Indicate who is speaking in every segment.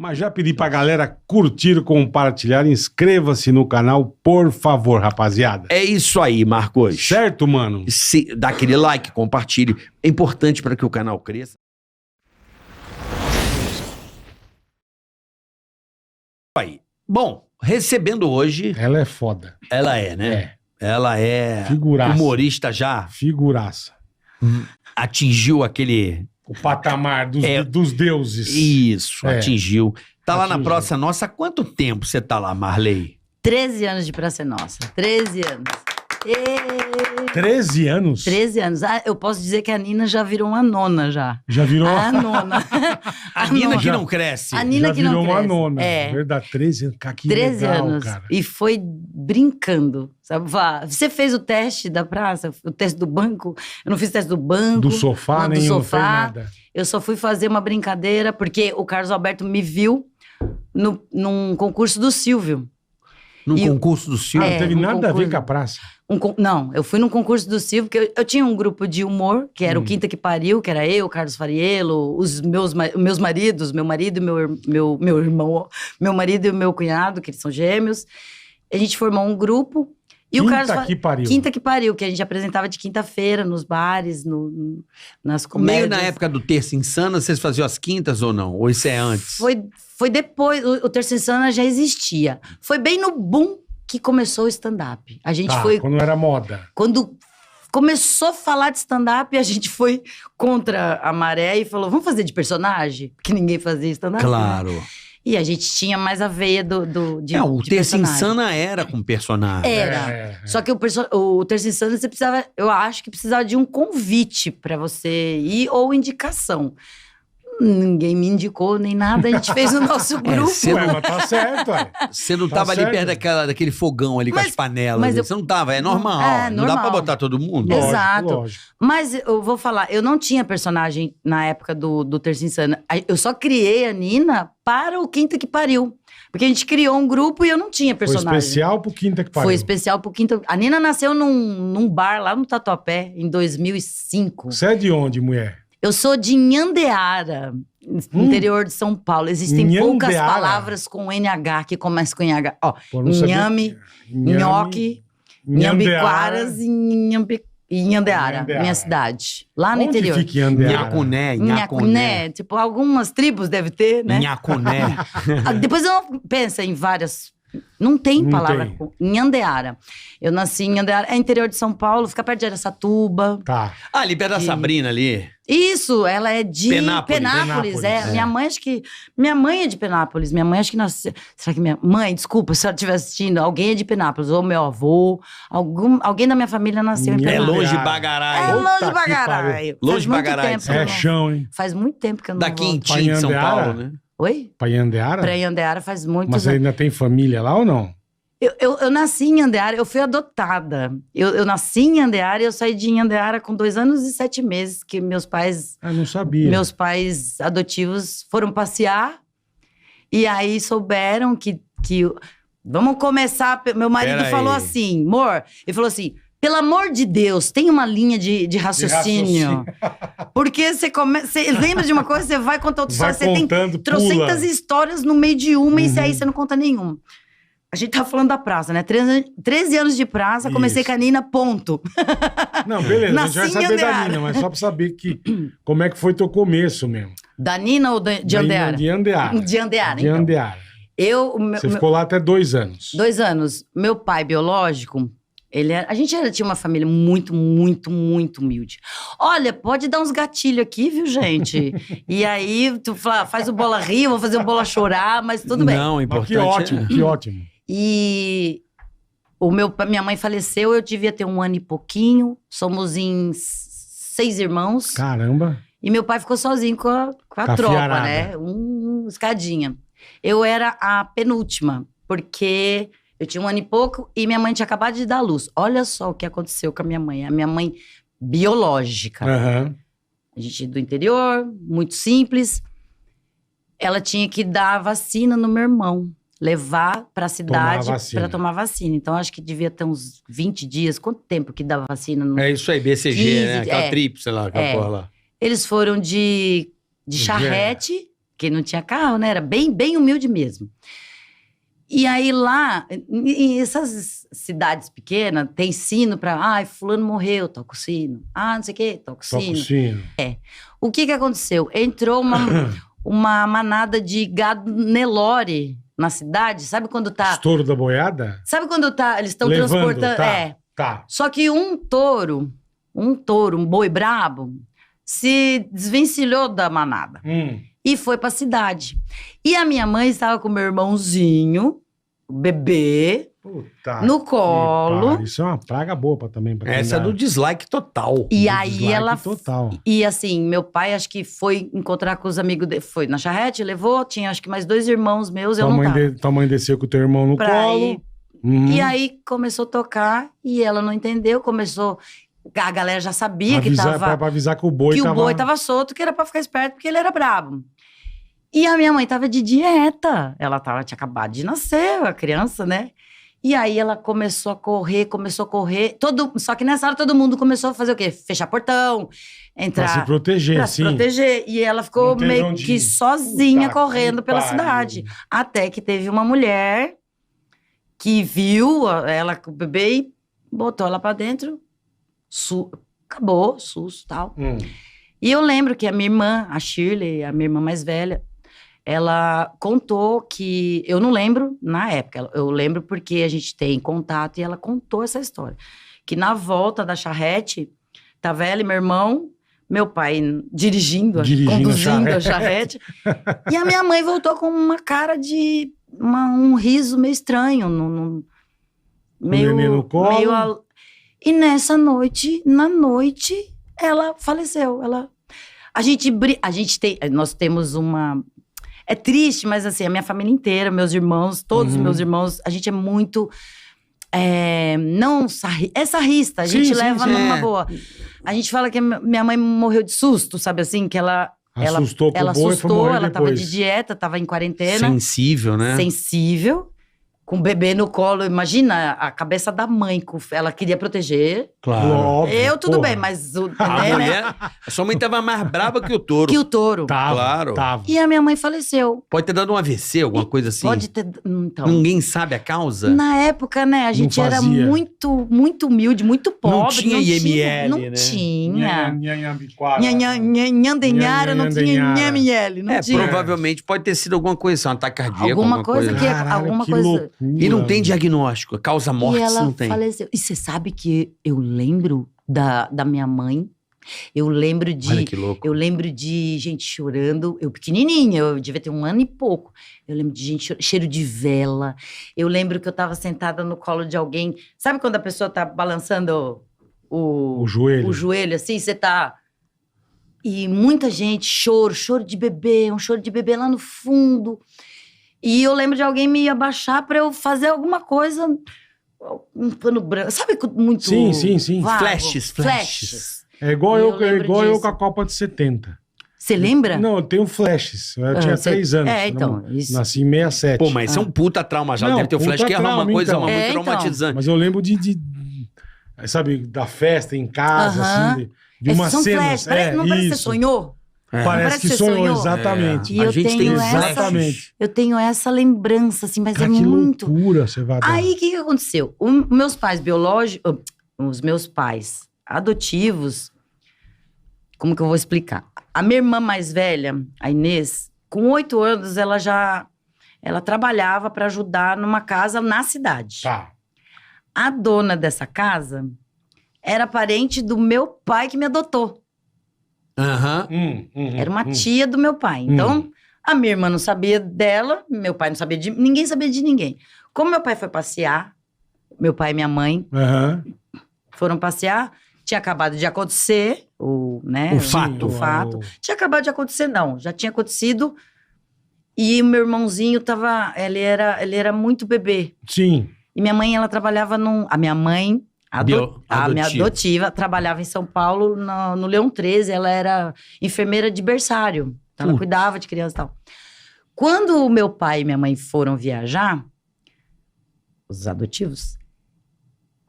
Speaker 1: Mas já pedi pra galera curtir, compartilhar, inscreva-se no canal, por favor, rapaziada.
Speaker 2: É isso aí, Marcos.
Speaker 1: Certo, mano?
Speaker 2: Dá aquele like, compartilhe. É importante para que o canal cresça. Aí. Bom, recebendo hoje...
Speaker 1: Ela é foda.
Speaker 2: Ela é, né? Ela é...
Speaker 1: Figuraça.
Speaker 2: Humorista já.
Speaker 1: Figuraça.
Speaker 2: Atingiu aquele...
Speaker 1: O patamar dos deuses.
Speaker 2: Isso, atingiu. Tá lá na
Speaker 1: Atingiu.
Speaker 2: Praça Nossa. Há quanto tempo você tá lá, Marley?
Speaker 3: 13 anos de Praça Nossa. 13 anos.
Speaker 1: 13 anos?
Speaker 3: 13 anos. Ah, eu posso dizer que a Nina já virou uma nona já.
Speaker 1: Já virou
Speaker 3: A nona.
Speaker 2: A Nina que não cresce.
Speaker 3: A Nina
Speaker 1: já
Speaker 3: que não
Speaker 1: virou uma
Speaker 3: cresce.
Speaker 1: nona.
Speaker 3: É.
Speaker 1: Verdade, 13 anos. Que
Speaker 3: 13
Speaker 1: legal,
Speaker 3: anos.
Speaker 1: cara.
Speaker 3: E foi brincando. Sabe? Você fez o teste da praça? O teste do banco? Eu não fiz teste do banco.
Speaker 1: Do sofá,
Speaker 3: não,
Speaker 1: nenhum,
Speaker 3: do
Speaker 1: não fez
Speaker 3: sofá.
Speaker 1: nada.
Speaker 3: Eu só fui fazer uma brincadeira, porque o Carlos Alberto me viu num concurso do Silvio.
Speaker 2: Num
Speaker 3: E
Speaker 2: concurso do Silvio.
Speaker 1: Não teve
Speaker 3: um
Speaker 1: nada a ver
Speaker 3: concurso.
Speaker 1: com a praça.
Speaker 3: Não, eu fui num concurso do Silvio, porque eu tinha um grupo de humor, que era o Quinta que Pariu, que era eu, Carlos Fariello, os meus maridos, meu marido e meu irmão, meu marido e o meu cunhado, que eles são gêmeos. A gente formou um grupo. E o Carlos
Speaker 1: Que pariu.
Speaker 3: Quinta que Pariu, que a gente apresentava de quinta-feira, nos bares, nas comédias.
Speaker 2: Meio na época do Terça Insana, vocês faziam as quintas ou não? Ou isso é antes?
Speaker 3: Foi depois, o Terça Insana já existia. Foi bem no boom que começou o stand-up. A gente foi...
Speaker 1: Quando era moda.
Speaker 3: Quando começou a falar de stand-up, a gente foi contra a maré e falou, vamos fazer de personagem? Porque ninguém fazia stand-up.
Speaker 2: Claro.
Speaker 3: Né? E a gente tinha mais a veia
Speaker 2: o
Speaker 3: de
Speaker 2: Terça
Speaker 3: personagem.
Speaker 2: Insana era com personagem.
Speaker 3: Era. Só que o Terça Insana, você precisava... Eu acho que precisava de um convite pra você ir ou indicação. Ninguém me indicou nem nada, a gente fez o nosso grupo.
Speaker 1: Mas tá certo, ué.
Speaker 2: Você não
Speaker 1: Tá
Speaker 2: tava ali
Speaker 1: certo.
Speaker 2: perto daquele fogão ali com as panelas.
Speaker 3: mas
Speaker 2: Você não tava, é normal. Não dá pra botar todo mundo.
Speaker 1: Lógico,
Speaker 3: Exato.
Speaker 1: lógico.
Speaker 3: Mas eu vou falar, eu não tinha personagem na época do Terça Insana. Eu só criei a Nina para o Quinta que Pariu. Porque a gente criou um grupo e eu não tinha
Speaker 1: Foi
Speaker 3: personagem.
Speaker 1: especial pro Quinta que Pariu.
Speaker 3: Foi especial pro Quinta... A Nina nasceu num bar lá no Tatuapé, em 2005.
Speaker 1: Você é de onde, mulher?
Speaker 3: Eu sou de Nhandeara, interior de São Paulo. Existem poucas
Speaker 1: Nhandeara?
Speaker 3: palavras com NH que começam com NH. Ó,
Speaker 1: Pô, não sabia.
Speaker 3: Nhame, Nhoque, Nhambiquaras e Nhandeara, minha cidade. Lá no
Speaker 1: Onde
Speaker 3: interior.
Speaker 1: fica Nhandeara?
Speaker 2: Nhacuné,
Speaker 3: Nhacuné, tipo, algumas tribos deve ter, né?
Speaker 2: Nhacuné.
Speaker 3: Depois eu penso em várias... Não tem
Speaker 1: Não
Speaker 3: palavra
Speaker 1: tem.
Speaker 3: com Nhandeara. Eu nasci em Nhandeara, é interior de São Paulo, fica perto de Araçatuba.
Speaker 1: Tá.
Speaker 2: Ah, ali perto da Sabrina ali.
Speaker 3: Isso, ela é de
Speaker 2: Penápolis.
Speaker 1: Penápolis,
Speaker 3: é.
Speaker 1: é.
Speaker 3: Minha mãe é de Penápolis. Minha mãe acho que nasceu... Será que minha mãe, desculpa, se ela estiver assistindo, alguém é de Penápolis, ou meu avô, alguém da minha família nasceu em
Speaker 1: É
Speaker 2: É
Speaker 3: Penápolis.
Speaker 2: longe de
Speaker 1: Puta
Speaker 2: Bagarai.
Speaker 3: É longe
Speaker 1: que
Speaker 3: de Bagarai.
Speaker 2: Longe
Speaker 3: Faz
Speaker 2: de
Speaker 3: muito
Speaker 2: Bagarai,
Speaker 3: tempo que eu
Speaker 1: É
Speaker 3: não-
Speaker 1: chão, hein?
Speaker 3: Faz muito tempo que eu não
Speaker 2: Da
Speaker 3: volto.
Speaker 2: Quintim de São
Speaker 1: Nhandeara?
Speaker 2: Paulo, né?
Speaker 3: Oi?
Speaker 1: Pra Nhandeara?
Speaker 3: Pra Nhandeara faz muitos
Speaker 1: Mas
Speaker 3: anos.
Speaker 1: ainda tem família lá ou não?
Speaker 3: Eu nasci em Nhandeara, eu fui adotada. Eu nasci em Nhandeara e eu saí de Nhandeara com 2 anos e 7 meses, que meus pais
Speaker 1: Não sabia.
Speaker 3: adotivos foram passear e aí souberam que vamos começar. Meu marido
Speaker 2: Pera
Speaker 3: falou
Speaker 2: aí.
Speaker 3: assim, amor, ele falou assim, pelo amor de Deus, tem uma linha de raciocínio. Porque você lembra de uma coisa, você vai contar outra
Speaker 1: Vai
Speaker 3: história, você tem
Speaker 1: contando,
Speaker 3: trocentas
Speaker 1: pula.
Speaker 3: histórias no meio de uma e aí você não conta nenhuma. A gente tá falando da praça, né? 13 anos de praça, comecei
Speaker 1: Isso.
Speaker 3: com a Nina, ponto.
Speaker 1: Não, beleza, a gente vai
Speaker 3: Nasci em
Speaker 1: saber da
Speaker 3: Nhandeara.
Speaker 1: Nina, mas só pra saber como é que foi teu começo mesmo.
Speaker 3: Da Nina ou de Nhandeara?
Speaker 1: De Nhandeara.
Speaker 3: De Nhandeara,
Speaker 1: De
Speaker 3: então.
Speaker 1: Nhandeara. Você ficou lá até 2 anos.
Speaker 3: 2 anos. Meu pai biológico, a gente tinha uma família muito, muito, muito humilde. Olha, pode dar uns gatilhos aqui, viu, gente? E aí, tu faz o bola rir, eu vou fazer o bola chorar, mas tudo bem.
Speaker 2: Não, o
Speaker 1: Mas
Speaker 2: importante
Speaker 1: que ótimo,
Speaker 2: é...
Speaker 1: que ótimo.
Speaker 3: E minha mãe faleceu, eu devia ter 1 ano e pouquinho. Somos em 6 irmãos.
Speaker 1: Caramba.
Speaker 3: E meu pai ficou sozinho com a
Speaker 1: a
Speaker 3: tropa,
Speaker 1: fiarada.
Speaker 3: né? Escadinha. Eu era a penúltima, porque eu tinha 1 ano e pouco e minha mãe tinha acabado de dar à luz. Olha só o que aconteceu com a minha mãe. A minha mãe biológica.
Speaker 1: Aham.
Speaker 3: A gente do interior, muito simples. Ela tinha que dar a vacina no meu irmão. Levar pra cidade
Speaker 1: vacina.
Speaker 3: pra tomar vacina. Então, acho que devia ter uns 20 dias. Quanto tempo que dava vacina?
Speaker 2: É isso aí, BCG,
Speaker 3: 15,
Speaker 2: né? Aquela
Speaker 3: é.
Speaker 2: tríplice, sei lá, aquela
Speaker 3: É.
Speaker 2: porra lá.
Speaker 3: Eles foram de charrete, porque não tinha carro, né? Era bem, bem humilde mesmo. E aí lá, em essas cidades pequenas, tem sino pra... Ai, fulano morreu, toca o sino. Ah, não sei o quê, toca o
Speaker 1: Toca o
Speaker 3: sino.
Speaker 1: sino.
Speaker 3: O que aconteceu? Entrou uma manada de gado Nelore na cidade. Sabe quando tá...
Speaker 1: Estouro da boiada?
Speaker 3: Sabe quando tá... Eles estão
Speaker 1: Levando,
Speaker 3: transportando...
Speaker 1: tá. Tá.
Speaker 3: Só que um touro, um boi brabo, se desvencilhou da manada e foi pra cidade. E a minha mãe estava com o meu irmãozinho, o bebê,
Speaker 1: Puta
Speaker 3: no
Speaker 1: que
Speaker 3: colo.
Speaker 1: pariu. Isso é uma praga boa também. Pra quem
Speaker 2: Essa é
Speaker 1: dá-
Speaker 2: do dislike total.
Speaker 3: E
Speaker 1: do
Speaker 3: aí
Speaker 1: dislike
Speaker 3: ela...
Speaker 1: total.
Speaker 3: E assim, meu pai acho que foi encontrar com os amigos dele. Foi na charrete, levou, tinha acho que mais 2 irmãos meus, eu não tava.
Speaker 1: Tua mãe desceu com o teu irmão no
Speaker 3: Pra
Speaker 1: colo.
Speaker 3: ir.
Speaker 1: Uhum.
Speaker 3: E aí começou a tocar e ela não entendeu, começou... A galera já sabia
Speaker 1: Avisar,
Speaker 3: que tava...
Speaker 1: pra avisar que o boi
Speaker 3: que
Speaker 1: tava...
Speaker 3: o boi tava solto, que era pra ficar esperto, porque ele era brabo. E a minha mãe tava de dieta. Tinha acabado de nascer, a criança, né? E aí ela começou a correr. Só que nessa hora todo mundo começou a fazer o quê? Fechar portão, entrar...
Speaker 1: Pra se proteger,
Speaker 3: pra
Speaker 1: sim.
Speaker 3: se proteger. E ela ficou
Speaker 1: Não teve
Speaker 3: meio
Speaker 1: onde
Speaker 3: que
Speaker 1: ir.
Speaker 3: sozinha
Speaker 1: Puta
Speaker 3: correndo
Speaker 1: que
Speaker 3: pela
Speaker 1: pariu.
Speaker 3: cidade. Até que teve uma mulher que viu ela com o bebê e botou ela pra dentro. Acabou, susto e tal. E eu lembro que a minha irmã, a Shirley, a minha irmã mais velha, ela contou que... Eu não lembro na época, eu lembro porque a gente tem contato e ela contou essa história. Que na volta da charrete, tava ela e meu irmão, meu pai dirigindo conduzindo a charrete. E a minha mãe voltou com uma cara de... um riso meio estranho. Meio,
Speaker 1: neném no colo.
Speaker 3: E nessa noite, ela faleceu. Nós temos uma... É triste, mas assim, a minha família inteira, meus irmãos, todos os meus irmãos, a gente é muito... sarrista, a gente leva numa boa. A gente fala que a minha mãe morreu de susto, sabe assim? Que ela
Speaker 1: Assustou pro
Speaker 3: ela
Speaker 1: boi e foi morrer
Speaker 3: ela tava
Speaker 1: depois.
Speaker 3: de dieta, tava em quarentena.
Speaker 2: Sensível, né?
Speaker 3: Sensível, com o bebê no colo. Imagina a cabeça da mãe, ela queria proteger.
Speaker 2: Claro.
Speaker 1: Óbvio,
Speaker 3: Eu, tudo
Speaker 1: porra.
Speaker 3: bem, mas o
Speaker 2: A
Speaker 3: neném, né?
Speaker 2: mulher... A sua mãe tava mais braba que o touro.
Speaker 3: Que o touro.
Speaker 1: Tava,
Speaker 2: Claro.
Speaker 1: tava.
Speaker 3: E a minha mãe faleceu.
Speaker 2: Pode ter dado um AVC, alguma coisa assim?
Speaker 3: Pode ter... Então...
Speaker 2: Ninguém sabe a causa?
Speaker 3: Na época, né, a gente era
Speaker 1: fazia.
Speaker 3: muito, muito humilde, muito pobre.
Speaker 2: Não tinha IML,
Speaker 3: não
Speaker 2: né?
Speaker 3: tinha.
Speaker 1: Nhanhanbiquara.
Speaker 3: Nhandenhara, não tinha
Speaker 1: Nhandenhara.
Speaker 3: IML, não tinha.
Speaker 2: Provavelmente pode ter sido alguma coisa, um ataque cardíaco,
Speaker 3: Alguma coisa que...
Speaker 1: Caralho,
Speaker 3: alguma
Speaker 1: que
Speaker 3: coisa...
Speaker 1: loucura.
Speaker 2: E não tem diagnóstico, a causa morte
Speaker 3: E ela
Speaker 2: não tem.
Speaker 3: faleceu. E você sabe que eu lembro da minha mãe? Eu lembro
Speaker 2: Olha que louco.
Speaker 3: Eu lembro de gente chorando. Eu pequenininha, eu devia ter 1 ano e pouco. Eu lembro de gente cheiro de vela. Eu lembro que eu tava sentada no colo de alguém. Sabe quando a pessoa tá balançando
Speaker 1: O joelho.
Speaker 3: o joelho assim? Você tá... E muita gente, choro de bebê, um choro de bebê lá no fundo. E eu lembro de alguém me abaixar pra eu fazer alguma coisa, um pano branco. Sabe, muito...
Speaker 1: Sim.
Speaker 3: vago?
Speaker 2: Flashes.
Speaker 1: É igual
Speaker 3: Eu
Speaker 1: eu
Speaker 3: lembro
Speaker 1: com
Speaker 3: disso.
Speaker 1: a Copa de 70.
Speaker 3: Você lembra?
Speaker 1: Não, eu tenho flashes. Eu tinha 3 anos.
Speaker 3: então, isso.
Speaker 1: Nasci em 67.
Speaker 2: Pô, mas isso é um puta trauma já.
Speaker 1: Não,
Speaker 2: Deve ter o flash
Speaker 1: puta
Speaker 2: que é uma
Speaker 1: trauma,
Speaker 2: coisa
Speaker 1: então.
Speaker 2: muito
Speaker 3: Então.
Speaker 2: traumatizante.
Speaker 1: Mas eu lembro sabe, da festa em casa,
Speaker 3: Aham.
Speaker 1: assim, de umas
Speaker 3: São
Speaker 1: cenas.
Speaker 3: flash. Não parece que você
Speaker 1: isso.
Speaker 3: sonhou?
Speaker 2: É.
Speaker 1: Parece que
Speaker 3: você
Speaker 1: sonhou,
Speaker 3: sonhou.
Speaker 1: exatamente.
Speaker 3: E
Speaker 2: A
Speaker 3: eu
Speaker 2: gente tem
Speaker 3: tenho essa...
Speaker 1: Exatamente.
Speaker 3: Eu tenho essa lembrança, assim, mas
Speaker 1: Cara,
Speaker 3: é
Speaker 1: que
Speaker 3: muito...
Speaker 1: loucura você vai dar.
Speaker 3: Aí, o que aconteceu? Meus pais biológicos... Os meus pais adotivos... Como que eu vou explicar? A minha irmã mais velha, a Inês, com 8 anos, ela trabalhava para ajudar numa casa na cidade.
Speaker 1: Tá.
Speaker 3: A dona dessa casa era parente do meu pai que me adotou.
Speaker 2: Aham.
Speaker 3: Era uma tia do meu pai. Então, a minha irmã não sabia dela, meu pai não sabia de... Ninguém sabia de ninguém. Como meu pai foi passear, meu pai e minha mãe
Speaker 1: Aham.
Speaker 3: foram passear, tinha acabado de acontecer o fato. Tinha acabado de acontecer, não. Já tinha acontecido. E o meu irmãozinho ele era muito bebê.
Speaker 1: Sim.
Speaker 3: E minha mãe, ela trabalhava a minha mãe... A minha adotiva trabalhava em São Paulo, no Leão 13. Ela era enfermeira de berçário. Então, ela cuidava de criança e tal. Quando o meu pai e minha mãe foram viajar, os adotivos,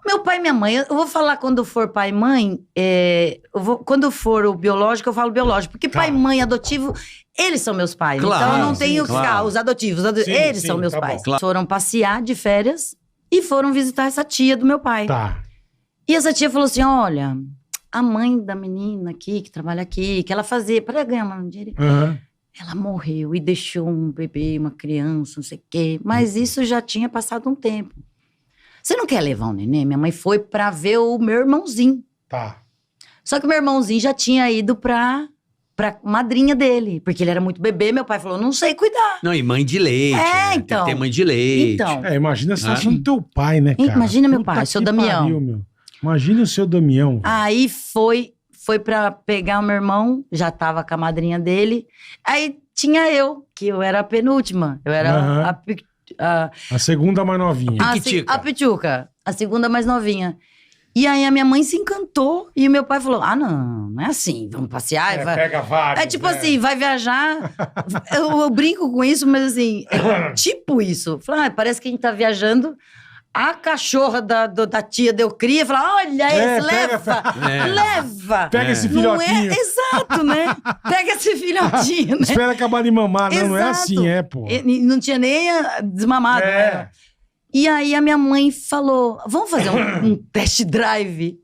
Speaker 3: Meu pai e minha mãe, eu vou falar quando for pai e mãe, quando for o biológico, eu falo biológico. Porque pai e mãe adotivo, eles são meus pais.
Speaker 2: Claro,
Speaker 3: então eu não tenho que
Speaker 2: claro.
Speaker 3: ficar, os adotivos, eles são meus pais.
Speaker 2: Claro.
Speaker 3: Foram passear de férias e foram visitar essa tia do meu pai.
Speaker 1: Tá.
Speaker 3: E essa tia falou assim, olha, a mãe da menina aqui, que trabalha aqui, que ela fazia para ganhar um dinheiro,
Speaker 1: Aham.
Speaker 3: ela morreu e deixou um bebê, uma criança, não sei o quê. Mas isso já tinha passado um tempo. Você não quer levar um neném? Minha mãe foi pra ver o meu irmãozinho.
Speaker 1: Tá.
Speaker 3: Só que o meu irmãozinho já tinha ido pra madrinha dele. Porque ele era muito bebê. Meu pai falou, não sei cuidar.
Speaker 2: Não, e mãe de leite. Né?
Speaker 3: Então.
Speaker 2: Tem que ter mãe de leite.
Speaker 3: Então,
Speaker 1: Imagina a situação do teu pai, né, cara?
Speaker 3: Imagina meu
Speaker 1: Puta
Speaker 3: pai, seu
Speaker 1: que
Speaker 3: Damião.
Speaker 1: pariu, meu. Imagina o seu Damião. velho.
Speaker 3: aí foi pra pegar o meu irmão. Já tava com a madrinha dele. Aí tinha eu, que eu era a penúltima. Eu era
Speaker 1: Aham. A segunda mais novinha.
Speaker 2: Piquitica.
Speaker 3: a Pituca, a segunda mais novinha. E aí a minha mãe se encantou e o meu pai falou, não é assim, vamos passear.
Speaker 1: Pega vários,
Speaker 3: É tipo
Speaker 1: né?
Speaker 3: assim, vai viajar. eu brinco com isso, mas assim, é tipo isso. Fala, parece que a gente tá viajando. A cachorra da tia deu cria, fala, olha esse, leva.
Speaker 1: Pega esse
Speaker 3: Não
Speaker 1: filhotinho.
Speaker 3: é, exato, né? Pega esse filhotinho, né?
Speaker 1: Espera acabar de mamar. Não é
Speaker 3: Exato.
Speaker 1: assim, pô.
Speaker 3: E não tinha nem desmamado, né? E aí a minha mãe falou, vamos fazer um test drive?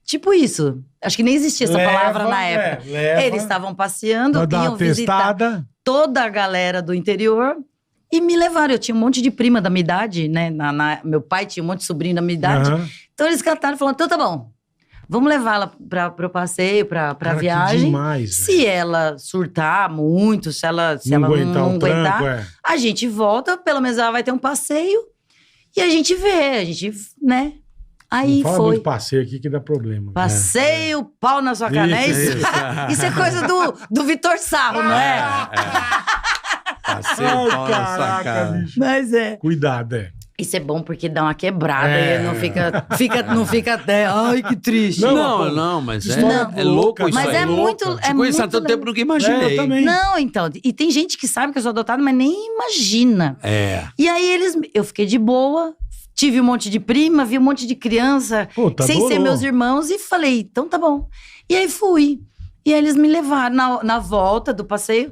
Speaker 3: Tipo isso. Acho que nem existia essa palavra na época. Eles estavam passeando,
Speaker 1: Vai dar
Speaker 3: iam
Speaker 1: uma
Speaker 3: visitar
Speaker 1: testada.
Speaker 3: toda a galera do interior e me levaram. Eu tinha um monte de prima da minha idade, né? Meu pai tinha um monte de sobrinho da minha idade.
Speaker 1: Aham.
Speaker 3: Então eles cantaram e falaram, então tá bom. Vamos levá-la para o passeio, pra
Speaker 1: Cara, que
Speaker 3: viagem.
Speaker 1: demais,
Speaker 3: Se ela surtar muito, se ela não aguentar,
Speaker 1: tranco,
Speaker 3: a gente volta, pelo menos ela vai ter um passeio e a gente vê, né? Aí
Speaker 1: Não fala
Speaker 3: foi.
Speaker 1: muito passeio aqui que dá problema.
Speaker 3: Passeio, pau na sua cara, é isso? Isso é coisa do Vitor Sarro, não é?
Speaker 2: Passeio,
Speaker 1: Ai,
Speaker 2: pau na sua
Speaker 1: caraca,
Speaker 2: cara.
Speaker 1: bicho.
Speaker 3: Mas é.
Speaker 1: Cuidado,
Speaker 3: Isso é bom porque dá uma quebrada e não fica até, ai, que triste.
Speaker 2: Não, mas
Speaker 1: História
Speaker 2: é louco
Speaker 1: louca,
Speaker 2: isso
Speaker 3: Mas
Speaker 2: aí.
Speaker 3: é muito.
Speaker 2: Te conheço há tanto tempo, nunca imaginei.
Speaker 1: eu também.
Speaker 3: Não, então. E tem gente que sabe que eu sou adotada, mas nem imagina. E aí eu fiquei de boa, tive um monte de prima, vi um monte de criança,
Speaker 1: Puta,
Speaker 3: sem ser
Speaker 1: adorou.
Speaker 3: meus irmãos, e falei, então tá bom. E aí fui. E aí eles me levaram na volta do passeio.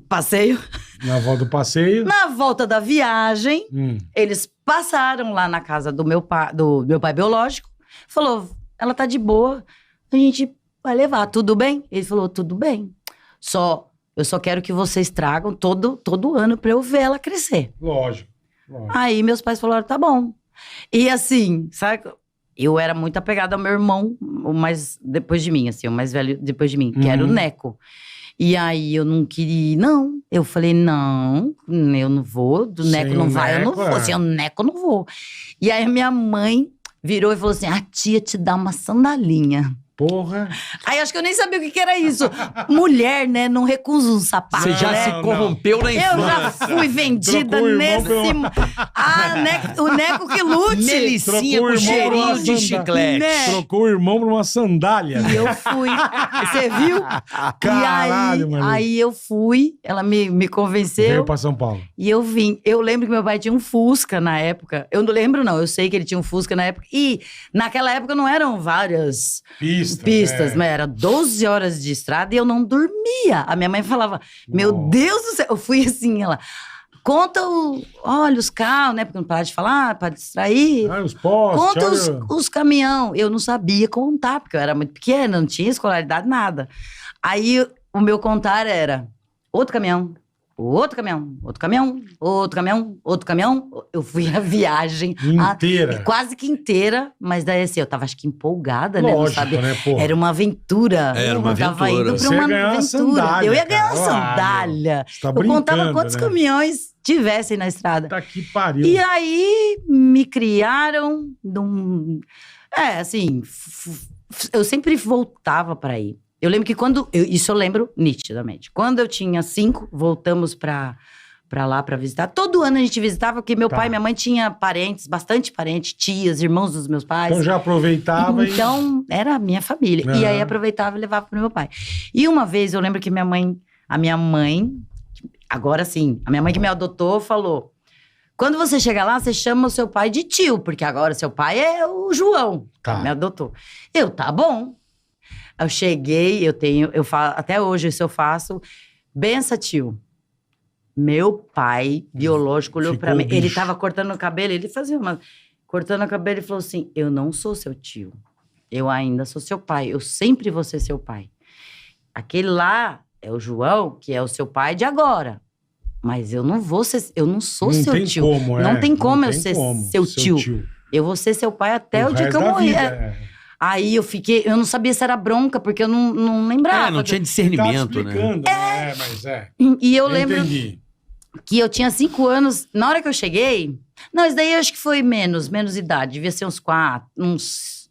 Speaker 3: Passeio.
Speaker 1: Na volta do passeio.
Speaker 3: Na volta da viagem, eles passaram lá na casa do meu pai biológico. Falou, ela tá de boa, a gente vai levar, tudo bem? Ele falou, tudo bem. Eu só quero que vocês tragam todo ano pra eu ver ela crescer.
Speaker 1: Lógico.
Speaker 3: Aí meus pais falaram, tá bom. E assim, sabe? Eu era muito apegada ao meu irmão, o mais depois de mim, assim, o mais velho depois de mim, que era o Neco. E aí eu não queria, não. Eu falei, não, eu não vou. Do Neco
Speaker 1: Sem
Speaker 3: não
Speaker 1: o
Speaker 3: vai, eu não
Speaker 1: Neco,
Speaker 3: vou. Sem o Neco eu não vou. E aí a minha mãe virou e falou assim, a tia te dá uma sandalinha.
Speaker 1: Porra.
Speaker 3: Aí acho que eu nem sabia o que era isso. Mulher, né, não recusa um sapato,
Speaker 2: Você já
Speaker 3: né?
Speaker 2: se corrompeu na infância.
Speaker 3: Eu já fui vendida
Speaker 1: Trocou o irmão
Speaker 3: nesse... o Neco que lute.
Speaker 2: Melicinha
Speaker 1: Trocou o
Speaker 2: com
Speaker 1: irmão
Speaker 2: cheirinho
Speaker 1: pela
Speaker 2: de
Speaker 1: sandália.
Speaker 2: chiclete.
Speaker 3: Né?
Speaker 1: Trocou o irmão por uma sandália.
Speaker 3: E eu fui. Você viu?
Speaker 1: Caralho,
Speaker 3: e
Speaker 1: mano.
Speaker 3: aí eu fui, ela me convenceu.
Speaker 1: Veio pra São Paulo.
Speaker 3: E eu vim. Eu lembro que meu pai tinha um Fusca na época. Eu não lembro, não. Eu sei que ele tinha um Fusca na época. E naquela época não eram várias pistas, mas era 12 horas de estrada e eu não dormia. A minha mãe falava, meu Deus do céu. Eu fui assim, ela... Conta olha os carros, né? Porque não parava de falar, para distrair.
Speaker 1: Os postes.
Speaker 3: Conta os caminhão. Eu não sabia contar, porque eu era muito pequena, não tinha escolaridade, nada. Aí o meu contar era outro caminhão, outro caminhão, outro caminhão, outro caminhão, outro caminhão. Eu fui a viagem
Speaker 1: Inteira.
Speaker 3: quase que inteira, mas daí assim, eu tava acho que empolgada, né? Não
Speaker 1: Lógico,
Speaker 3: sabia.
Speaker 1: né, porra?
Speaker 3: Era uma aventura.
Speaker 2: Era uma
Speaker 3: Eu tava
Speaker 2: aventura.
Speaker 3: indo pra
Speaker 1: Você ia
Speaker 3: uma
Speaker 1: ganhar uma
Speaker 3: aventura.
Speaker 1: sandália,
Speaker 3: Eu ia ganhar uma
Speaker 1: cara.
Speaker 3: sandália.
Speaker 1: Você tá
Speaker 3: Eu contava
Speaker 1: brincando,
Speaker 3: quantos
Speaker 1: né?
Speaker 3: caminhões tivessem na estrada.
Speaker 1: Tá que pariu.
Speaker 3: E aí, me criaram assim, eu sempre voltava pra ir. Eu lembro que isso eu lembro nitidamente. Quando eu tinha 5, voltamos pra lá pra visitar. Todo ano a gente visitava, porque meu pai e minha mãe tinham parentes, bastante parentes, tias, irmãos dos meus pais.
Speaker 1: Então já aproveitava
Speaker 3: Então, era a minha família. E aí, aproveitava e levava pro meu pai. E uma vez, eu lembro que a minha mãe, agora sim, a minha mãe que me adotou falou, Quando você chega lá, você chama o seu pai de tio, porque agora seu pai é o João,
Speaker 1: Tá.
Speaker 3: me adotou. Tá bom. Eu cheguei, eu falo, até hoje isso eu faço, bença tio. Meu pai biológico olhou
Speaker 1: Ficou
Speaker 3: pra mim,
Speaker 1: bicho.
Speaker 3: ele tava cortando o cabelo, ele fazia uma... Cortando o cabelo, ele falou assim, eu não sou seu tio, eu ainda sou seu pai, eu sempre vou ser seu pai. Aquele lá é o João, que é o seu pai de agora. Mas eu não sou
Speaker 1: Não
Speaker 3: seu
Speaker 1: tem
Speaker 3: tio.
Speaker 1: como,
Speaker 3: Não tem como eu
Speaker 1: tem
Speaker 3: ser
Speaker 1: como
Speaker 3: seu tio. Eu vou ser seu pai até o dia que
Speaker 1: resto
Speaker 3: eu
Speaker 1: da
Speaker 3: morrer.
Speaker 1: vida,
Speaker 3: Aí eu não sabia se era bronca, porque eu não lembrava.
Speaker 2: não tinha
Speaker 1: Tá
Speaker 2: discernimento, né?
Speaker 1: explicando, né? Mas é.
Speaker 3: E eu lembro
Speaker 1: Entendi.
Speaker 3: que eu tinha 5 anos. Na hora que eu cheguei... Não, isso daí eu acho que foi menos idade. Devia ser uns 4, uns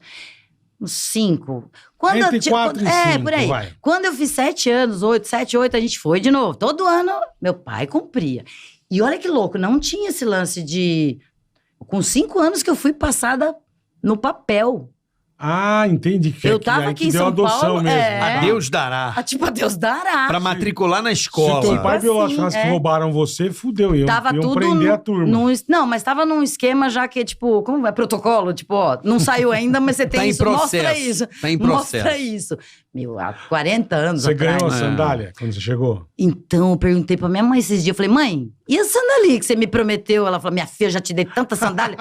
Speaker 3: 5.
Speaker 1: Entre 4 e 5,
Speaker 3: por aí.
Speaker 1: vai.
Speaker 3: Quando eu fiz 7 anos, 7, 8, a gente foi de novo. Todo ano, meu pai cumpria. E olha que louco, não tinha esse lance de... Com 5 anos que eu fui passada no papel.
Speaker 1: Ah, entendi. Que
Speaker 3: Eu
Speaker 1: que
Speaker 3: tava
Speaker 1: aí
Speaker 3: aqui
Speaker 1: que
Speaker 3: em
Speaker 1: deu
Speaker 3: São
Speaker 1: adoção
Speaker 3: Paulo,
Speaker 1: mesmo.
Speaker 3: é.
Speaker 2: A Deus dará.
Speaker 3: Tipo, a Deus dará.
Speaker 2: Pra matricular na
Speaker 1: Se
Speaker 2: escola.
Speaker 1: teu pai
Speaker 3: assim,
Speaker 1: biológico que
Speaker 3: é.
Speaker 1: roubaram você, fudeu. Iam
Speaker 3: Tava tudo
Speaker 1: prender a turma.
Speaker 3: Não, mas tava num esquema já que, tipo, como é protocolo? Tipo, ó, não saiu ainda, mas você tem
Speaker 2: Tá em
Speaker 3: isso, mostra
Speaker 2: processo.
Speaker 3: isso.
Speaker 2: Tá em
Speaker 3: Mostra
Speaker 2: processo.
Speaker 3: isso. Meu, há 40 anos
Speaker 1: Você
Speaker 3: atrás.
Speaker 1: ganhou a sandália quando você chegou?
Speaker 3: Então, eu perguntei pra minha mãe esses dias, eu falei, mãe, e a sandália que você me prometeu? Ela falou, minha filha, eu já te dei tanta sandália.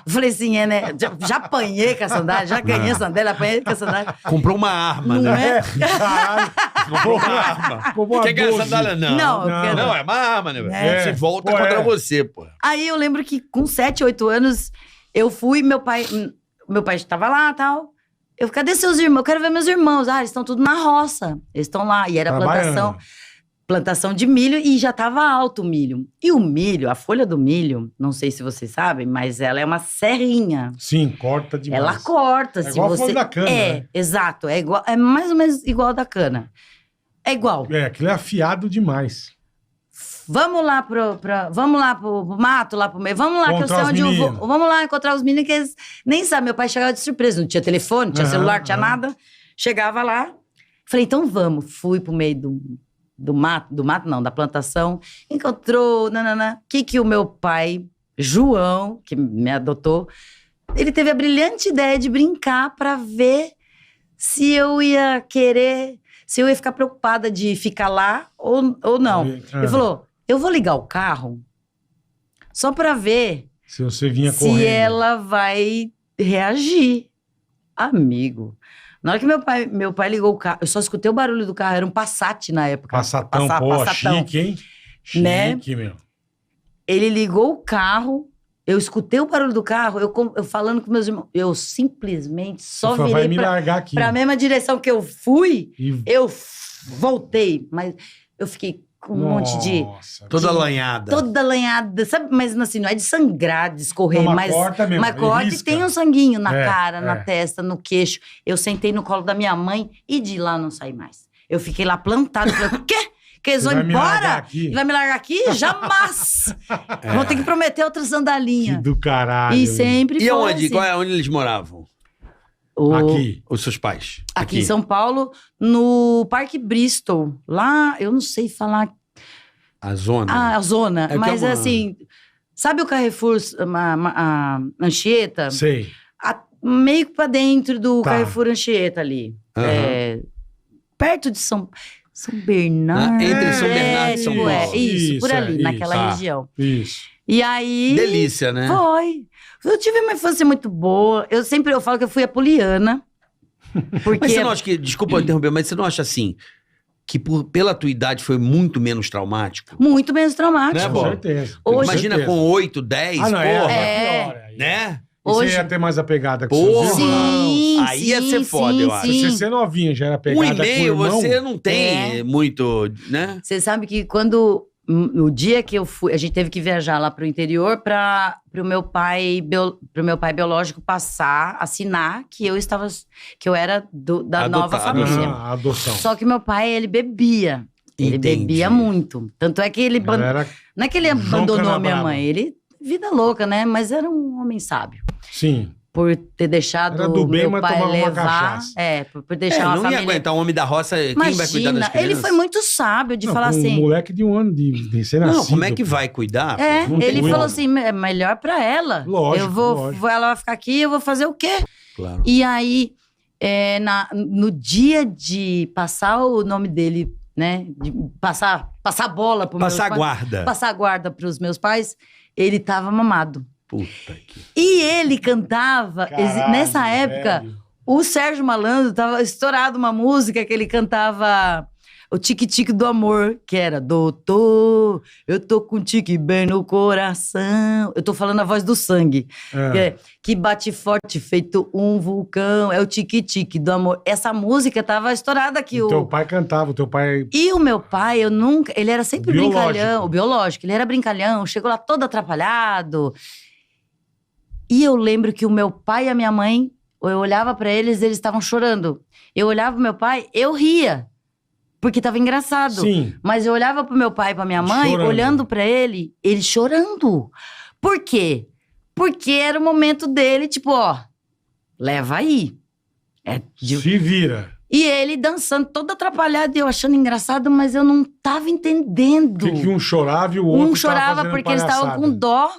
Speaker 3: Eu falei assim, né? Já apanhei com a sandália, já ganhei a sandália, apanhei com a sandália.
Speaker 2: Comprou uma arma,
Speaker 3: Não
Speaker 2: né?
Speaker 3: é?
Speaker 1: Caralho.
Speaker 2: Comprou uma arma.
Speaker 1: Comprou uma
Speaker 2: Quer ganhar
Speaker 1: 12.
Speaker 2: sandália? Não.
Speaker 3: Não, eu quero-
Speaker 2: Não, é uma arma, né? velho?
Speaker 3: É.
Speaker 2: Você volta
Speaker 1: Pô,
Speaker 2: contra
Speaker 1: é.
Speaker 2: você, pô.
Speaker 3: Aí eu lembro que com 7, 8 anos, eu fui, meu pai estava lá e tal. Eu falei, cadê seus irmãos? Eu quero ver meus irmãos. Ah, eles estão tudo na roça. Eles estão lá. E era
Speaker 1: Trabalhando.
Speaker 3: plantação de milho e já estava alto o milho. E o milho, a folha do milho, não sei se vocês sabem, mas ela é uma serrinha.
Speaker 1: Sim, corta demais.
Speaker 3: Ela corta.
Speaker 1: É
Speaker 3: se
Speaker 1: igual a
Speaker 3: você...
Speaker 1: folha da cana,
Speaker 3: É,
Speaker 1: né?
Speaker 3: exato. É, igual, é mais ou menos igual a da cana. É igual.
Speaker 1: É, aquilo é afiado demais.
Speaker 3: Vamos lá vamos lá pro mato, lá pro meio. Vamos lá, que eu
Speaker 1: Encontrar
Speaker 3: sei
Speaker 1: os
Speaker 3: onde eu
Speaker 1: meninos.
Speaker 3: vou. Vamos lá encontrar os meninos, que eles nem sabem. Meu pai chegava de surpresa, não tinha telefone, não tinha
Speaker 1: Aham,
Speaker 3: celular, não tinha
Speaker 1: aham.
Speaker 3: nada. Chegava lá, falei, então vamos. Fui pro meio do mato não, da plantação. Encontrou, nananã. O que o meu pai, João, que me adotou, ele teve a brilhante ideia de brincar pra ver se eu ia querer, se eu ia ficar preocupada de ficar lá ou não. Ele falou, eu vou ligar o carro só pra ver
Speaker 1: Se você vinha
Speaker 3: se
Speaker 1: correndo.
Speaker 3: ela vai reagir. Amigo, na hora que meu pai ligou o carro, eu só escutei o barulho do carro, era um Passat na época.
Speaker 1: Passatão,
Speaker 3: Passatão.
Speaker 1: chique, hein?
Speaker 3: Né?
Speaker 1: Chique, meu.
Speaker 3: Ele ligou o carro, eu escutei o barulho do carro, eu falando com meus irmãos, eu simplesmente só
Speaker 1: Você falou, vai
Speaker 3: virei
Speaker 1: me largar aqui.
Speaker 3: pra mesma direção que eu fui,
Speaker 1: E...
Speaker 3: eu voltei, mas eu fiquei com um monte de...
Speaker 1: Nossa.
Speaker 2: Toda alanhada.
Speaker 3: Toda lanhada, sabe? Mas assim, não é de sangrar, de escorrer,
Speaker 1: Não,
Speaker 3: mas
Speaker 1: corta mesmo.
Speaker 3: mas corta e
Speaker 1: risca.
Speaker 3: tem um sanguinho na
Speaker 1: É,
Speaker 3: cara,
Speaker 1: é.
Speaker 3: na testa, no queixo. Eu sentei no colo da minha mãe e de lá não saí mais. Eu fiquei lá plantada, falei, o quê? Que eles
Speaker 1: Você
Speaker 3: vão
Speaker 1: vai me largar
Speaker 3: embora?
Speaker 1: aqui?
Speaker 3: E vai me largar aqui? Jamais! Vão ter que prometer outra
Speaker 1: Que
Speaker 3: sandalinha.
Speaker 1: do caralho.
Speaker 3: E sempre
Speaker 2: E
Speaker 3: foi
Speaker 2: onde?
Speaker 3: assim.
Speaker 2: Onde eles moravam?
Speaker 1: Aqui.
Speaker 2: Os seus pais?
Speaker 3: Aqui em São Paulo, no Parque Bristol. Lá, eu não sei falar
Speaker 2: A zona?
Speaker 3: a zona,
Speaker 2: que
Speaker 3: mas
Speaker 2: é uma-
Speaker 3: assim... Sabe o Carrefour, a Anchieta?
Speaker 1: Sei.
Speaker 3: Meio que pra dentro do
Speaker 1: Tá.
Speaker 3: Carrefour Anchieta ali.
Speaker 2: Aham.
Speaker 3: É, perto de São Bernardo.
Speaker 2: Entre São Bernardo e São
Speaker 3: tipo,
Speaker 2: Paulo.
Speaker 3: isso, por
Speaker 1: Isso,
Speaker 3: ali,
Speaker 1: isso.
Speaker 3: naquela
Speaker 2: Tá.
Speaker 3: região.
Speaker 1: Isso.
Speaker 3: E aí...
Speaker 2: Delícia, né?
Speaker 3: Foi. Eu tive uma infância muito boa. Eu falo que eu fui a poliana. Porque...
Speaker 2: Mas você não acha que... Desculpa interromper, mas você não acha assim... Que pela tua idade foi muito menos traumático?
Speaker 3: Muito menos traumático.
Speaker 2: Né,
Speaker 1: Com
Speaker 2: bom?
Speaker 1: certeza.
Speaker 3: Hoje-
Speaker 2: Imagina
Speaker 1: certeza.
Speaker 2: com 8, 10,
Speaker 1: Ah, não,
Speaker 2: porra.
Speaker 3: É.
Speaker 1: pior aí.
Speaker 2: Né?
Speaker 1: E
Speaker 3: Hoje-
Speaker 1: Você ia ter mais a pegada com
Speaker 2: Porra.
Speaker 1: seus irmãos.
Speaker 3: Sim,
Speaker 2: Aí ia ser foda, eu acho.
Speaker 1: Se você novinha já era pegada
Speaker 2: Um
Speaker 1: com o
Speaker 2: e-mail
Speaker 1: irmão,
Speaker 2: você não tem
Speaker 3: É.
Speaker 2: muito, né?
Speaker 3: Você sabe que quando... No dia que eu fui... A gente teve que viajar lá pro interior pro meu pai biológico assinar que eu era da nova
Speaker 2: Adotado.
Speaker 3: família.
Speaker 1: a adoção.
Speaker 3: Só que meu pai, ele bebia. Ele
Speaker 2: Entendi.
Speaker 3: bebia muito. Tanto é que ele...
Speaker 1: Galera,
Speaker 3: Não é que ele
Speaker 1: João
Speaker 3: abandonou a minha
Speaker 1: Canabrava.
Speaker 3: mãe. Ele... Vida louca, né? Mas era um homem sábio.
Speaker 1: sim.
Speaker 3: por ter deixado
Speaker 1: Era do bem,
Speaker 3: meu
Speaker 1: mas
Speaker 3: pai
Speaker 1: tomava uma
Speaker 3: levar.
Speaker 1: cachaça.
Speaker 3: por deixar uma
Speaker 2: não
Speaker 3: família...
Speaker 2: ia aguentar um homem da roça, quem vai cuidar das
Speaker 3: Imagina,
Speaker 2: crianças?
Speaker 3: ele foi muito sábio de
Speaker 1: Não,
Speaker 3: falar
Speaker 1: com
Speaker 3: assim...
Speaker 1: Um moleque de 1 ano de ser nascido.
Speaker 2: Não, como é que
Speaker 1: pô.
Speaker 2: vai cuidar?
Speaker 3: É,
Speaker 2: pô?
Speaker 1: Não
Speaker 3: ele
Speaker 1: tem
Speaker 3: falou
Speaker 1: como.
Speaker 3: assim, é melhor pra ela.
Speaker 1: Lógico, lógico.
Speaker 3: Ela vai ficar aqui, eu vou fazer o quê?
Speaker 2: Claro.
Speaker 3: E aí, no dia de passar o nome dele, né? De passar a bola pro
Speaker 2: Passar a
Speaker 3: meus pais,
Speaker 2: guarda.
Speaker 3: passar a guarda pros meus pais, ele tava mamado.
Speaker 2: Puta que...
Speaker 3: E ele cantava,
Speaker 1: Caralho,
Speaker 3: nessa época,
Speaker 1: velho.
Speaker 3: o Sérgio Malandro tava estourado uma música que ele cantava o Tique-Tique do Amor, que era doutor, eu tô com tique bem no coração. Eu tô falando a voz do sangue, que bate forte feito um vulcão, é o Tique-Tique do Amor. Essa música tava estourada aqui.
Speaker 1: O teu pai cantava, o teu pai...
Speaker 3: E o meu pai, ele era sempre
Speaker 1: Biológico.
Speaker 3: brincalhão, o biológico, ele era brincalhão, chegou lá todo atrapalhado. E eu lembro que o meu pai e a minha mãe, eu olhava pra eles estavam chorando. Eu olhava pro meu pai, eu ria, porque tava engraçado.
Speaker 1: Sim.
Speaker 3: Mas eu olhava pro meu pai e pra minha mãe,
Speaker 1: Chorando.
Speaker 3: olhando pra ele chorando. Por quê? Porque era o momento dele, tipo, ó, leva aí.
Speaker 1: Se vira.
Speaker 3: E ele dançando todo atrapalhado, e eu achando engraçado, mas eu não tava entendendo.
Speaker 1: Por que um chorava e o outro
Speaker 3: Um chorava
Speaker 1: tava fazendo
Speaker 3: porque eles estavam
Speaker 1: palhaçada?
Speaker 3: com dó,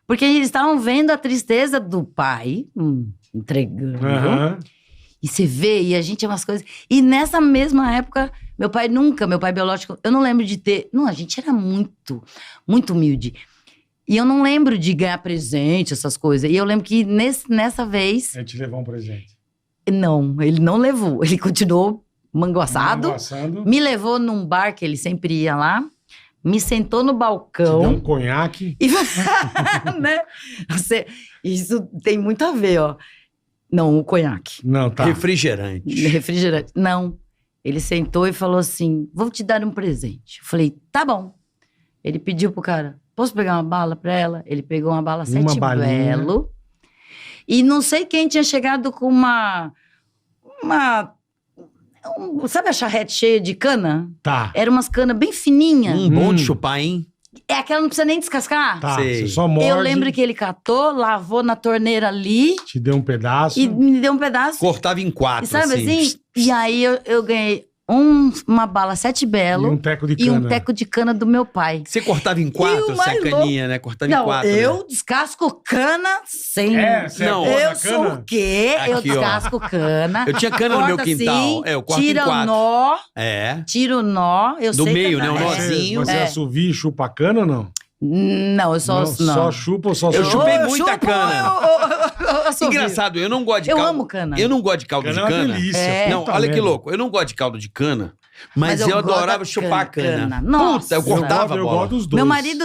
Speaker 3: porque eles estavam vendo a tristeza do pai, entregando.
Speaker 1: Aham.
Speaker 3: E você vê, e a gente é umas coisas... E nessa mesma época, meu pai biológico, eu não lembro de ter... Não, a gente era muito, muito humilde. E eu não lembro de ganhar presente, essas coisas. E eu lembro que nessa vez...
Speaker 1: A gente levou um presente.
Speaker 3: Não, ele não levou. Ele continuou manguaçado.
Speaker 1: Manguaçando.
Speaker 3: Me levou num bar que ele sempre ia lá. Me sentou no
Speaker 1: Te
Speaker 3: balcão.
Speaker 1: deu um conhaque.
Speaker 3: E, né? Isso tem muito a ver, ó. Não, o conhaque.
Speaker 1: Não, tá.
Speaker 2: Refrigerante.
Speaker 3: Refrigerante. Não. Ele sentou e falou assim, vou te dar um presente. Eu falei, tá bom. Ele pediu pro cara, posso pegar uma bala pra ela? Ele pegou uma bala
Speaker 1: Uma
Speaker 3: 7
Speaker 1: balinha.
Speaker 3: Belo. E não sei quem tinha chegado com sabe a charrete cheia de cana?
Speaker 1: Tá.
Speaker 3: Era umas canas bem fininhas.
Speaker 2: Bom de chupar, hein?
Speaker 3: É aquela, não precisa nem descascar.
Speaker 1: Tá.
Speaker 2: Sei.
Speaker 1: Você só morde.
Speaker 3: Eu lembro que ele catou, lavou na torneira ali
Speaker 1: Te deu um pedaço.
Speaker 3: e me deu um pedaço.
Speaker 2: Cortava em 4,
Speaker 3: E sabe assim? E aí eu ganhei uma bala 7
Speaker 1: E
Speaker 3: Belo
Speaker 1: um teco de
Speaker 3: e
Speaker 1: cana.
Speaker 3: um teco de cana do meu pai.
Speaker 2: Você cortava em
Speaker 3: E
Speaker 2: 4,
Speaker 3: o mais
Speaker 2: sacaninha, né? Cortava em
Speaker 3: Não,
Speaker 2: 4.
Speaker 3: eu descasco cana sem...
Speaker 1: Você
Speaker 2: Não.
Speaker 1: é boa
Speaker 3: Eu
Speaker 1: na
Speaker 3: sou
Speaker 1: cana?
Speaker 3: o quê? Eu
Speaker 2: Aqui, ó.
Speaker 3: descasco cana.
Speaker 2: Eu tinha cana no meu
Speaker 3: corto
Speaker 2: quintal.
Speaker 3: assim,
Speaker 2: Eu corto em
Speaker 3: tira o
Speaker 2: 4.
Speaker 3: nó,
Speaker 2: É.
Speaker 3: tira o nó. Eu
Speaker 2: Do
Speaker 3: sei
Speaker 2: meio,
Speaker 3: que
Speaker 2: né? O
Speaker 1: Mas
Speaker 2: nozinho.
Speaker 1: Você assovia e chupa a cana ou não?
Speaker 3: Não, eu só...
Speaker 1: Não, só chupa ou só
Speaker 2: Eu
Speaker 1: chupa?
Speaker 2: chupei muita cana.
Speaker 3: Eu assovio.
Speaker 2: Engraçado, eu não gosto de
Speaker 3: Eu
Speaker 2: caldo.
Speaker 3: amo cana.
Speaker 2: Eu não gosto de caldo
Speaker 1: Cana
Speaker 2: de
Speaker 1: é uma
Speaker 2: cana.
Speaker 1: delícia.
Speaker 3: É.
Speaker 2: Não,
Speaker 1: puta
Speaker 2: olha que
Speaker 1: merda.
Speaker 2: louco. Eu não gosto de caldo de cana, mas eu
Speaker 3: gosto
Speaker 2: adorava
Speaker 3: da
Speaker 2: chupar a cana.
Speaker 3: Nossa.
Speaker 2: Puta, eu cortava a
Speaker 1: eu
Speaker 2: bola.
Speaker 1: gosto dos dois.
Speaker 3: Meu marido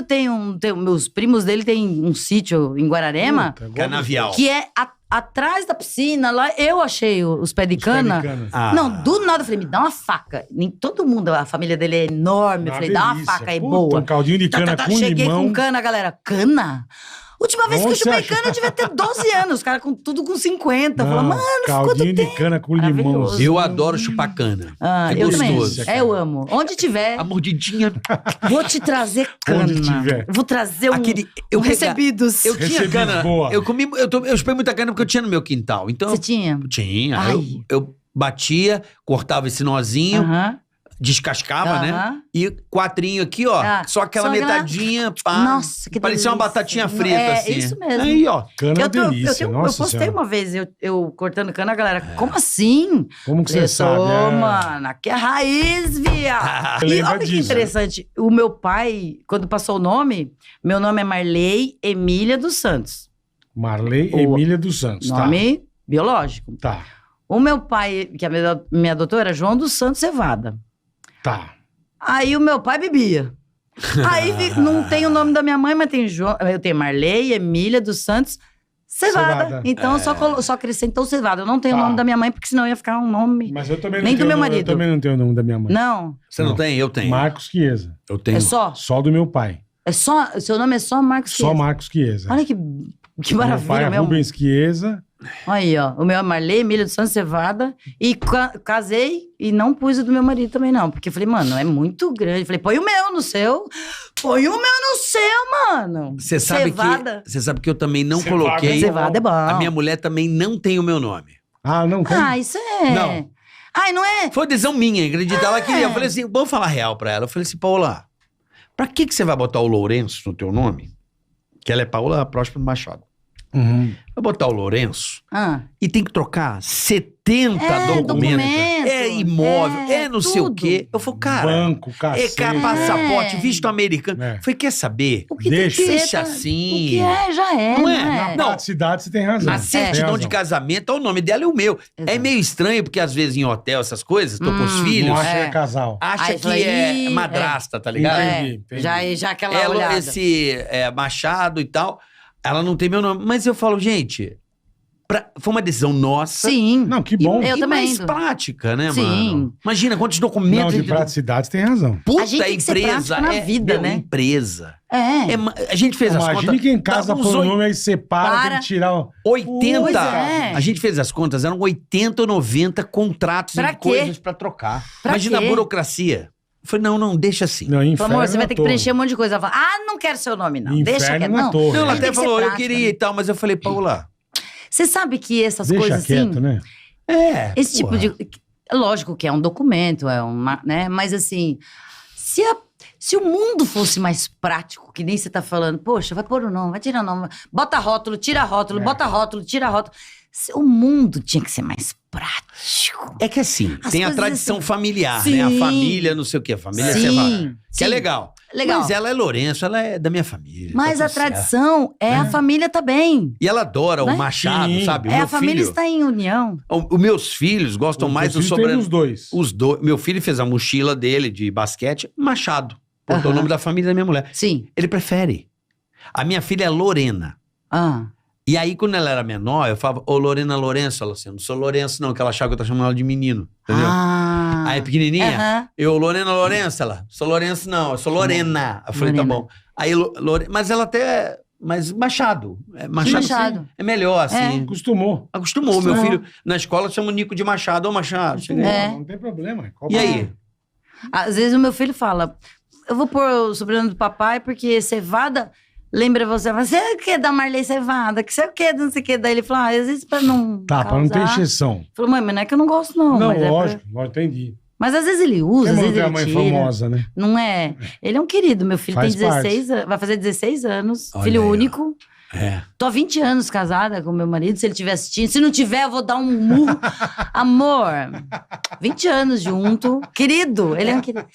Speaker 3: meus primos dele tem um sítio em Guararema,
Speaker 1: Puta, eu gosto
Speaker 2: Canavial.
Speaker 3: que é atrás da piscina, lá eu achei os pés de
Speaker 1: dos pés
Speaker 3: cana.
Speaker 1: de cana.
Speaker 2: Ah.
Speaker 3: Não, do nada eu falei, me dá uma faca. Nem todo mundo, a família dele é enorme. Eu
Speaker 1: Uma
Speaker 3: falei, dá uma
Speaker 1: delícia.
Speaker 3: faca aí,
Speaker 1: Puta,
Speaker 3: boa.
Speaker 1: Um caldinho de cana com
Speaker 3: Cheguei
Speaker 1: limão.
Speaker 3: com cana, galera. Cana? Última vez que eu
Speaker 1: Onde você
Speaker 3: chupei
Speaker 1: achou?
Speaker 3: cana, eu devia ter 12 anos. Os caras tudo com 50. Eu
Speaker 1: Não,
Speaker 3: falei, mano,
Speaker 1: caldinho de
Speaker 3: tempo?
Speaker 1: cana com limão.
Speaker 3: Maravilhoso.
Speaker 2: Eu adoro chupar cana.
Speaker 3: Ah,
Speaker 2: É
Speaker 3: eu também.
Speaker 2: gostoso.
Speaker 3: Eu amo. Onde tiver,
Speaker 2: A mordidinha.
Speaker 3: vou te trazer cana.
Speaker 1: Onde tiver.
Speaker 3: Vou trazer
Speaker 2: Eu
Speaker 3: recebidos.
Speaker 2: Eu tinha
Speaker 1: Recebidos,
Speaker 2: cana.
Speaker 1: boa.
Speaker 2: Eu chupei muita cana porque eu tinha no meu quintal. Então,
Speaker 3: Você tinha?
Speaker 2: tinha.
Speaker 3: Ai.
Speaker 2: Eu batia, cortava esse nozinho,
Speaker 3: Aham.
Speaker 2: descascava, né?
Speaker 3: Aham.
Speaker 2: E 4 aqui, ó.
Speaker 3: Ah,
Speaker 2: só aquela
Speaker 3: só aquela-
Speaker 2: metadinha. Pá,
Speaker 3: Nossa, que
Speaker 2: parecia uma
Speaker 3: delícia.
Speaker 2: batatinha frita,
Speaker 3: É,
Speaker 2: assim.
Speaker 3: isso mesmo.
Speaker 2: Aí, ó.
Speaker 1: Cana é uma delícia,
Speaker 3: eu
Speaker 1: nossa
Speaker 3: postei
Speaker 1: senhora.
Speaker 3: uma vez, eu cortando cana, a galera, como assim?
Speaker 1: Como que
Speaker 3: Eu
Speaker 1: você sabe?
Speaker 3: sou, mano, aqui é raiz, viado.
Speaker 1: Eu
Speaker 3: E
Speaker 1: lembro
Speaker 3: olha que
Speaker 1: disso.
Speaker 3: interessante, o meu pai, quando passou o nome, meu nome é Marley Emília dos Santos.
Speaker 1: Marley
Speaker 3: O
Speaker 1: Emília dos Santos.
Speaker 3: Nome biológico.
Speaker 1: Tá.
Speaker 3: O meu pai, que me adotou, era João dos Santos Cevada.
Speaker 1: Tá.
Speaker 3: Aí o meu pai bebia. Aí não tem o nome da minha mãe, mas tem eu tenho Marley Emília dos Santos Cevada.
Speaker 1: Cevada.
Speaker 3: Então eu só acrescentou Cevada. Eu não tenho
Speaker 1: Tá.
Speaker 3: o nome da minha mãe, porque senão ia ficar um nome.
Speaker 1: Mas eu também não
Speaker 3: Nem do
Speaker 1: tenho
Speaker 3: meu
Speaker 1: o nome-
Speaker 3: marido.
Speaker 1: Eu também não tenho o nome da minha mãe.
Speaker 3: Não,
Speaker 2: Você não
Speaker 1: Não.
Speaker 2: tem? Eu tenho.
Speaker 1: Marcos Chiesa.
Speaker 2: Eu tenho.
Speaker 3: é só.
Speaker 1: Só do meu pai.
Speaker 3: É só. Seu nome é só Marcos
Speaker 1: Só
Speaker 3: Chiesa.
Speaker 1: Marcos Chiesa.
Speaker 3: Olha que
Speaker 1: Meu pai
Speaker 3: maravilha,
Speaker 1: é
Speaker 3: meu.
Speaker 1: Rubens Chiesa.
Speaker 3: Aí, ó. O meu é Marley Emília dos Santos Cevada. E casei e não pus o do meu marido também, não. Porque eu falei, mano, é muito grande. Eu falei, põe o meu no seu. Põe o meu no seu, mano.
Speaker 2: Você sabe que eu também não
Speaker 1: Cevada
Speaker 2: coloquei.
Speaker 3: Cevada é bom.
Speaker 2: A minha mulher também não tem o meu nome.
Speaker 1: Ah, não tem?
Speaker 3: Ah, isso é...
Speaker 1: Não.
Speaker 3: Ai, não é?
Speaker 2: Foi decisão minha, acredita? Ela queria. Eu falei assim, vamos falar real pra ela. Eu falei assim, Paula, pra que você vai botar o Lourenço no teu nome? Que ela é Paula Próspero Machado.
Speaker 1: Uhum.
Speaker 2: Vai botar o Lourenço
Speaker 3: Ah.
Speaker 2: e tem que trocar 70 documentos. É imóvel, é não sei o
Speaker 3: tudo.
Speaker 2: quê. Eu falei, cara,
Speaker 1: Banco, cacete.
Speaker 2: passaporte, visto americano.
Speaker 1: É.
Speaker 2: Falei, quer saber?
Speaker 3: O que
Speaker 1: Deixa.
Speaker 3: tem que ser,
Speaker 2: Deixa
Speaker 3: tá-
Speaker 2: assim.
Speaker 3: O que é, já é,
Speaker 2: Não
Speaker 3: não
Speaker 2: é?
Speaker 3: é?
Speaker 1: Na praticidade você tem razão.
Speaker 2: Na
Speaker 1: Tem
Speaker 2: certidão
Speaker 1: razão.
Speaker 2: de casamento, o nome dela é o meu. É
Speaker 3: Exato.
Speaker 2: meio estranho, porque às vezes em hotel, essas coisas, tô com os filhos,
Speaker 1: Não acha que
Speaker 3: É.
Speaker 1: é casal.
Speaker 2: acha
Speaker 3: Aí
Speaker 2: que
Speaker 3: fala,
Speaker 2: é
Speaker 3: "Ih,
Speaker 2: madrasta, tá ligado?
Speaker 1: Entendi, entendi.
Speaker 3: Já aquela
Speaker 2: Ela,
Speaker 3: olhada.
Speaker 2: esse Machado e tal, ela não tem meu nome. Mas eu falo, gente, foi uma decisão nossa.
Speaker 3: Sim.
Speaker 1: Não, que bom.
Speaker 3: Eu
Speaker 2: e
Speaker 3: também
Speaker 2: mais
Speaker 3: indo.
Speaker 2: prática, né,
Speaker 3: Sim.
Speaker 2: mano? Imagina quantos
Speaker 1: Não,
Speaker 2: documentos...
Speaker 1: de praticidade você tem razão.
Speaker 2: Puta,
Speaker 3: A gente tem que ser
Speaker 2: empresa.
Speaker 3: prático na vida,
Speaker 2: meu,
Speaker 3: né?
Speaker 2: Empresa.
Speaker 3: É.
Speaker 2: A gente fez as
Speaker 1: Imagine
Speaker 2: contas.
Speaker 1: quem casa
Speaker 2: dava uns
Speaker 1: por nome aí separa, tem
Speaker 3: Para.
Speaker 1: que tirar o...
Speaker 2: 80.
Speaker 3: Pois é.
Speaker 2: A gente fez as contas, eram 80 ou 90 contratos
Speaker 3: Pra
Speaker 2: e
Speaker 3: quê?
Speaker 2: coisas pra trocar.
Speaker 3: Pra
Speaker 2: Imagina
Speaker 3: quê?
Speaker 2: a burocracia. Eu falei, não, deixa assim.
Speaker 1: Não, inferno
Speaker 3: Amor, você vai ter que
Speaker 1: na
Speaker 3: preencher um
Speaker 1: torre.
Speaker 3: monte de coisa. Ela fala, não quero seu nome, não. Deixa
Speaker 1: Inferno
Speaker 3: que
Speaker 1: na
Speaker 3: não.
Speaker 1: torre.
Speaker 2: Não, ela
Speaker 3: Tem
Speaker 2: até
Speaker 3: que ser
Speaker 2: falou, eu
Speaker 3: prática,
Speaker 2: queria
Speaker 3: né?
Speaker 2: e tal, mas eu falei, Paula,
Speaker 3: Você sabe que essas
Speaker 1: Deixa
Speaker 3: coisas
Speaker 1: quieto,
Speaker 3: assim.
Speaker 1: né?
Speaker 3: Esse
Speaker 2: porra.
Speaker 3: tipo de. Lógico que é um documento, é uma, né? Mas assim, se o mundo fosse mais prático, que nem você tá falando, poxa, vai pôr o nome, vai tirar o nome, bota rótulo, tira rótulo, bota rótulo, tira rótulo. O mundo tinha que ser mais prático.
Speaker 2: É que assim,
Speaker 3: As
Speaker 2: tem a
Speaker 3: coisas
Speaker 2: tradição
Speaker 3: assim-
Speaker 2: familiar,
Speaker 3: Sim.
Speaker 2: né? A família, não sei o quê, a família
Speaker 3: Sim,
Speaker 2: Cevada. Que é
Speaker 3: sim.
Speaker 2: legal.
Speaker 3: Legal.
Speaker 2: Mas ela é Lourenço, ela é da minha família.
Speaker 3: Mas
Speaker 2: tá
Speaker 3: a
Speaker 2: tudo certo.
Speaker 3: tradição é a família também.
Speaker 2: E ela adora
Speaker 3: Né?
Speaker 2: o Machado,
Speaker 1: Sim.
Speaker 2: sabe? O
Speaker 3: É
Speaker 2: meu
Speaker 3: a família
Speaker 2: filho,
Speaker 3: está em união.
Speaker 2: os meus filhos gostam mais do
Speaker 1: Os
Speaker 2: sobrenome.
Speaker 1: os dois.
Speaker 2: Os dois. Meu filho fez a mochila dele de basquete, Machado. Botou o
Speaker 3: Aham.
Speaker 2: nome da família da minha mulher.
Speaker 3: Sim.
Speaker 2: Ele prefere. A minha filha é Lorena.
Speaker 3: Ah.
Speaker 2: E aí, quando ela era menor, eu falava, ô Lorena Lourenço. Ela assim, eu não sou Lourenço, não, que ela achava que eu tava chamando ela de menino. Entendeu?
Speaker 3: Ah.
Speaker 2: Aí, pequenininha,
Speaker 3: Aham.
Speaker 2: eu, Lorena Lourenço, ela, sou Lourenço não, eu sou Lorena. Eu falei,
Speaker 3: Lorena.
Speaker 2: tá bom. Aí, mas ela até, mas Machado.
Speaker 3: Machado.
Speaker 2: É melhor, assim.
Speaker 1: Acostumou.
Speaker 2: Acostumou. Meu filho, na escola, chama o Nico de Machado. Ô, Machado, chega aí.
Speaker 3: É.
Speaker 1: Não tem problema. Qual
Speaker 2: E aí?
Speaker 1: problema?
Speaker 3: Às vezes o meu filho fala, eu vou pôr o sobrenome do papai porque Cevada lembra você. Você é o que da Marley Cevada? Que você é o que não sei o que? Daí ele fala, às vezes pra não
Speaker 1: Tá, pra não ter
Speaker 3: causar.
Speaker 1: exceção.
Speaker 3: Falou, mãe, mas não é que eu não gosto não.
Speaker 1: Não,
Speaker 3: mas é
Speaker 1: lógico, entendi.
Speaker 3: Mas às vezes ele usa, às
Speaker 1: Quer
Speaker 3: vezes
Speaker 1: manter
Speaker 3: ele
Speaker 1: a mãe
Speaker 3: tira.
Speaker 1: famosa, né?
Speaker 3: Não é? Ele é um querido, meu filho
Speaker 1: Faz
Speaker 3: tem 16 anos, vai fazer 16 anos,
Speaker 2: Olha
Speaker 3: filho
Speaker 2: aí, ó.
Speaker 3: único.
Speaker 2: É.
Speaker 3: Tô há 20 anos casada com meu marido, se ele estiver assistindo. Se não tiver, eu vou dar um murro. Amor, 20 anos junto. Querido, ele é um querido.